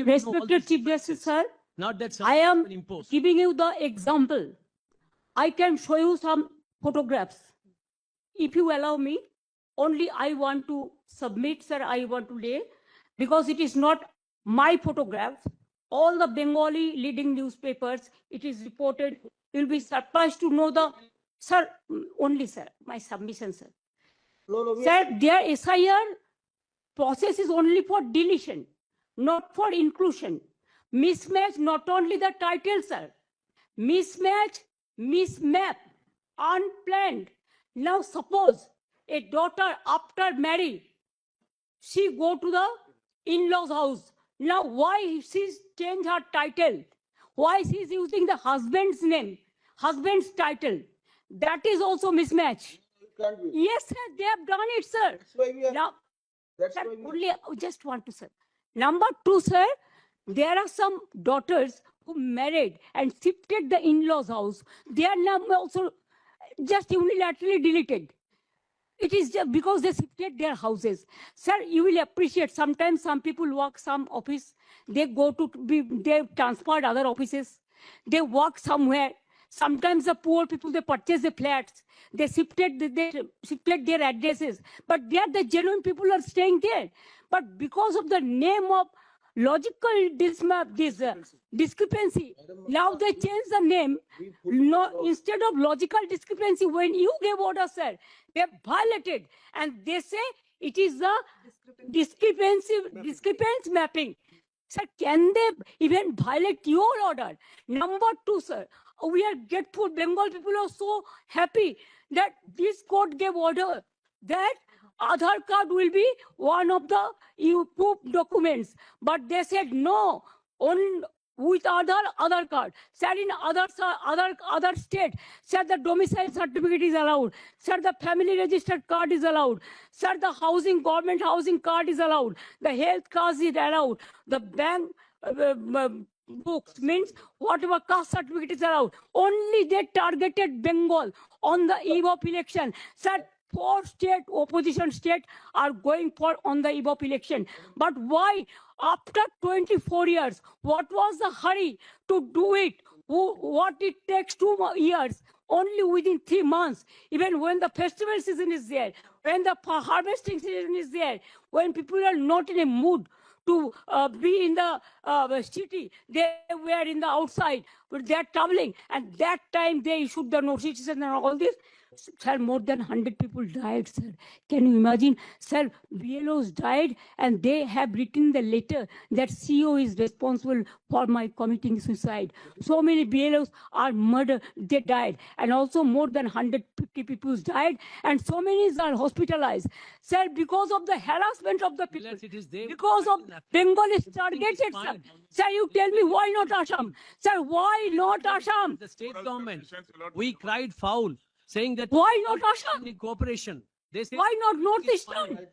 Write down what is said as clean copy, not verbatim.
objectively know all Respected these Chief Justice, differences, sir, not that I am been imposed. giving you the example. I can show you some photographs. If you allow me, only I want to submit, sir, I want to lay, because it is not my photograph. All the Bengali leading newspapers, it is reported. You'll be surprised to know the, sir, only, sir, my submission, sir. Sir, their SIR process is only for deletion, not for inclusion. Mismatch, not only the title, sir. Mismatch, mismap, unplanned. Now suppose a daughter after marriage, she go to the in-laws house. Now why she's changed her title? Why she's using the husband's name, husband's title? That is also mismatch. Can't be. Yes, sir, they have done it, sir. That's why we are. Now, That's sir, why we. only just want to, sir. Number two, sir, there are some daughters who married and shifted the in-laws house. They are now also just unilaterally deleted. It is just because they shifted their houses. Sir, you will appreciate sometimes some people work some office, they go to be, they transferred other offices, they work somewhere. Sometimes the poor people, they purchase the flats, they shifted their addresses, but they are the genuine people are staying there. But because of the name of logical discrepancy, now they change the name. No, instead of logical discrepancy, when you gave order, sir, they violated, and they say it is the discrepancy mapping. Sir, can they even violate your order? Number two, sir, we are grateful. Bengal people are so happy that this court gave order that Aadhaar card will be one of the proof documents. But they said no, on with Aadhaar card. Sir, in other state, sir, the domicile certificate is allowed. Sir, the family registered card is allowed. Sir, the government housing card is allowed. The health card is allowed. The bank books means whatever caste certificate is allowed. Only they targeted Bengal on the eve of election. Sir, 4 state opposition state are going for on the eve of election. But why after 24 years, what was the hurry to do it? What it takes 2 years, only within 3 months, even when the festival season is there, when the harvesting season is there, when people are not in a mood to be in the city, they were in the outside, but they are traveling, and that time they issued the notices and all this. Sir, more than 100 people died, sir. Can you imagine? Sir, BLOs died, and they have written the letter that CEO is responsible for my committing suicide. So many BLOs are murdered, they died, and also more than 150 people died, and so many are hospitalized. Sir, because of the harassment of the people, Unless it is there, because of Bengal is targeted, sir. fine. Sir, you tell me why not Assam? Sir, why not Assam? The state government, we cried foul, saying that Why not Assam? in cooperation. They say Why not it's Northeastern? fine.